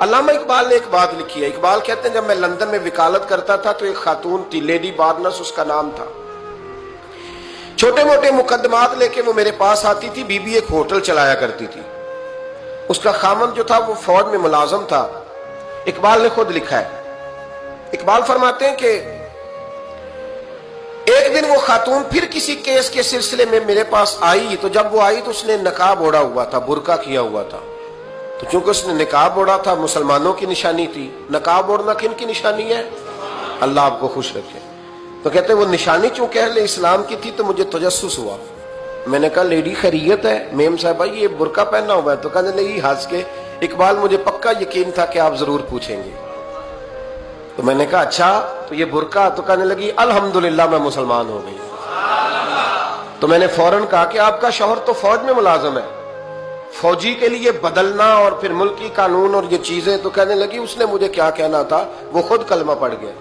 علامہ اقبال نے ایک بات لکھی ہے. اقبال کہتے ہیں جب میں لندن میں وکالت کرتا تھا تو ایک خاتون تھی, لیڈی بارنس اس کا نام تھا. چھوٹے موٹے مقدمات لے کے وہ میرے پاس آتی تھی. بی بی ایک ہوٹل چلایا کرتی تھی. اس کا خامند جو تھا وہ فوج میں ملازم تھا. اقبال نے خود لکھا ہے, اقبال فرماتے ہیں کہ ایک دن وہ خاتون پھر کسی کیس کے سلسلے میں میرے پاس آئی. تو جب وہ آئی تو اس نے نقاب اوڑھا ہوا تھا, برقع کیا ہوا تھا. تو چونکہ اس نے نقاب اوڑھا تھا, مسلمانوں کی نشانی تھی. نقاب اوڑھنا کن کی نشانی ہے؟ اللہ آپ کو خوش رکھے. تو کہتے وہ نشانی چونکہ اہل اسلام کی تھی تو مجھے تجسس ہوا. میں نے کہا لیڈی خیریت ہے؟ میم صاحبہ یہ برقع پہننا ہوا ہے. تو کہنے لگی ہنس کے, اقبال مجھے پکا یقین تھا کہ آپ ضرور پوچھیں گے. تو میں نے کہا اچھا تو یہ برقع؟ تو کہنے لگی الحمدللہ میں مسلمان ہو گئی. تو میں نے فوراً کہا کہ آپ کا شوہر تو فوج میں ملازم ہے, فوجی کے لیے بدلنا اور پھر ملکی قانون اور یہ چیزیں. تو کہنے لگی اس نے مجھے کیا کہنا تھا, وہ خود کلمہ پڑھ گیا.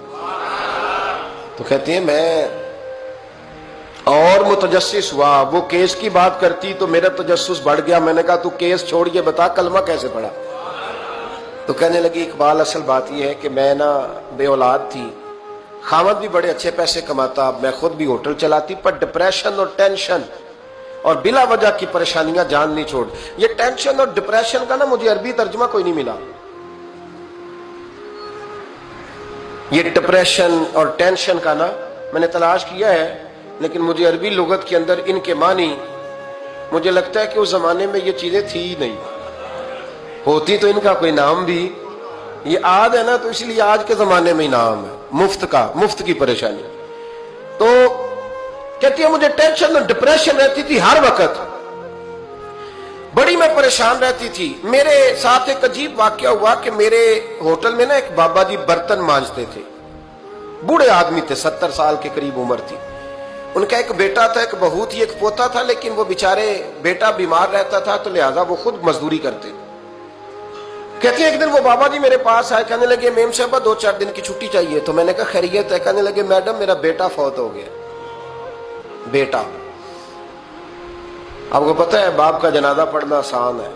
تو کہتی ہیں میں اور متجسس ہوا. وہ کیس کی بات کرتی تو میرا تجسس بڑھ گیا. میں نے کہا تو کیس چھوڑ یہ بتا کلمہ کیسے پڑھا؟ تو کہنے لگی اقبال اصل بات یہ ہے کہ میں نا بے اولاد تھی, خامد بھی بڑے اچھے پیسے کماتا, میں خود بھی ہوٹل چلاتی, پر ڈپریشن اور ٹینشن اور بلا وجہ کی پریشانیاں جان نہیں چھوڑ. یہ ٹینشن اور ڈپریشن کا نا مجھے عربی ترجمہ کوئی نہیں ملا. یہ ڈپریشن اور ٹینشن کا نا میں نے تلاش کیا ہے, لیکن مجھے عربی لغت کے اندر ان کے معنی مجھے لگتا ہے کہ اس زمانے میں یہ چیزیں تھی ہی نہیں. ہوتی تو ان کا کوئی نام بھی, یہ آج ہے نا تو اس لیے آج کے زمانے میں ہی نام ہے مفت کا, مفت کی پریشانی. تو کہتی ہے مجھے ٹینشن اور ڈپریشن رہتی تھی ہر وقت, بڑی میں پریشان رہتی تھی. میرے ساتھ ایک عجیب واقعہ ہوا کہ میرے ہوٹل میں نا ایک بابا جی برتن مانجتے تھے, بوڑھے آدمی تھے, 70 سال کے قریب عمر تھی. ان کا ایک بیٹا تھا, ایک بہو تھی, ایک پوتا تھا, لیکن وہ بیچارے بیٹا بیمار رہتا تھا تو لہذا وہ خود مزدوری کرتے. کہتے ہیں ایک دن وہ بابا جی میرے پاس آئے, کہنے لگے میم صاحبہ 2-4 دن کی چھٹی چاہیے. تو میں نے کہا خیریت ہے؟ کہنے لگے میڈم میرا بیٹا فوت ہو گیا. بیٹا, آپ کو پتہ ہے باپ کا جنازہ پڑھنا آسان ہے,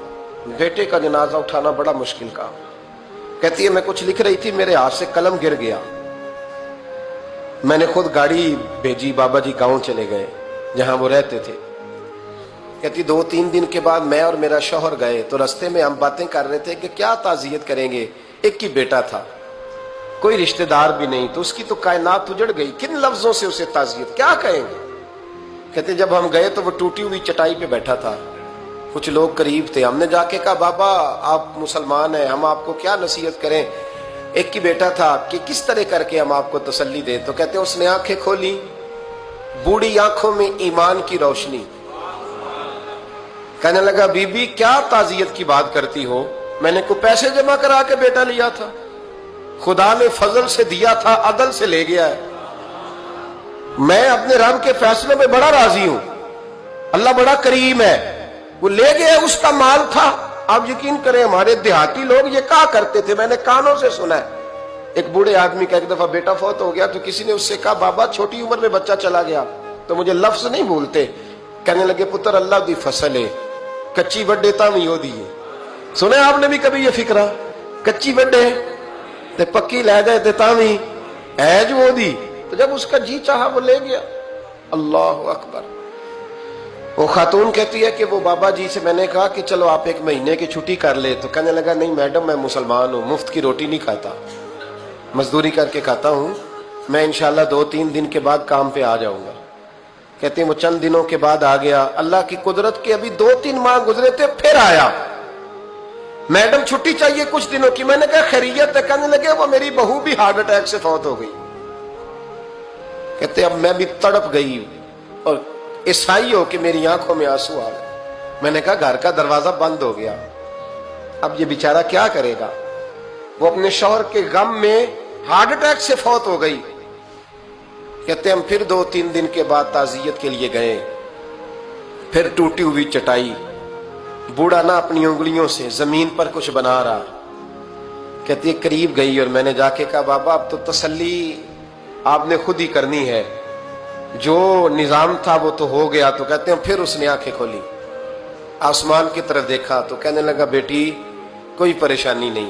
بیٹے کا جنازہ اٹھانا بڑا مشکل کام. کہتی ہے میں کچھ لکھ رہی تھی, میرے ہاتھ سے قلم گر گیا. میں نے خود گاڑی بھیجی, بابا جی گاؤں چلے گئے جہاں وہ رہتے تھے. کہتی 2-3 دن کے بعد میں اور میرا شوہر گئے تو رستے میں ہم باتیں کر رہے تھے کہ کیا تعزیت کریں گے. ایک ہی بیٹا تھا, کوئی رشتہ دار بھی نہیں, تو اس کی تو کائنات اجڑ گئی, کن لفظوں سے اسے تعزیت کیا کہیں گے. کہتے جب ہم گئے تو وہ ٹوٹی ہوئی چٹائی پہ بیٹھا تھا, کچھ لوگ قریب تھے. ہم نے جا کے کہا بابا آپ مسلمان ہیں, ہم آپ کو کیا نصیحت کریں, ایک ہی بیٹا تھا, کہ کس طرح کر کے ہم آپ کو تسلی دیں. تو کہتے اس نے آنکھیں کھولی, بوڑھی آنکھوں میں ایمان کی روشنی. کہنے لگا بی بی کیا تعزیت کی بات کرتی ہو, میں نے کوئی پیسے جمع کرا کے بیٹا لیا تھا, خدا نے فضل سے دیا تھا, عدل سے لے گیا ہے. میں اپنے رب کے فیصلوں میں بڑا راضی ہوں, اللہ بڑا کریم ہے, وہ لے گیا, اس کا مال تھا. آپ یقین کریں ہمارے دیہاتی لوگ یہ کہا کرتے تھے, میں نے کانوں سے سنا ہے. ایک بوڑھے آدمی کا ایک دفعہ بیٹا فوت ہو گیا تو کسی نے اس سے کہا بابا چھوٹی عمر میں بچہ چلا گیا تو مجھے لفظ نہیں بھولتے. کہنے لگے پتر اللہ دی فصل ہے, کچی وڈے تامی ہو دیئے. سنے آپ نے بھی کبھی یہ فکرہ, کچی وڈے تے پکی لے جائے تے تامی ایج ہو دی. تو جب اس کا جی چاہا وہ لے گیا. اللہ اکبر. وہ خاتون کہتی ہے کہ وہ بابا جی سے میں نے کہا کہ چلو آپ 1 مہینے کی چھٹی کر لے. تو کہنے لگا نہیں میڈم میں مسلمان ہوں, مفت کی روٹی نہیں کھاتا, مزدوری کر کے کھاتا ہوں, میں انشاءاللہ 2-3 دن کے بعد کام پہ آ جاؤں گا. کہتے ہیں وہ چند دنوں کے بعد آ گیا. اللہ کی قدرت کے ابھی 2-3 ماہ گزرے تھے پھر آیا. میڈم چھٹی چاہیے کچھ دنوں کی. میں نے کہا خیریت ہے؟ کہنے لگے وہ میری بہو بھی ہارٹ اٹیک سے فوت ہو گئی. کہتے اب میں بھی تڑپ گئی اور عیسائی ہو کہ میری آنکھوں میں آنسو آ گئے. میں نے کہا گھر کا دروازہ بند ہو گیا, اب یہ بیچارہ کیا کرے گا. وہ اپنے شوہر کے غم میں ہارٹ اٹیک سے فوت ہو گئی. کہتے ہم پھر 2-3 دن کے بعد تعزیت کے لیے گئے, پھر ٹوٹی ہوئی چٹائی, بوڑھا نہ اپنی انگلیوں سے زمین پر کچھ بنا رہا. کہتی ہے قریب گئی اور میں نے جا کے کہا بابا اب تو تسلی آپ نے خود ہی کرنی ہے, جو نظام تھا وہ تو ہو گیا. تو کہتے ہیں پھر اس نے آنکھیں کھولی, آسمان کی طرف دیکھا تو کہنے لگا بیٹی کوئی پریشانی نہیں,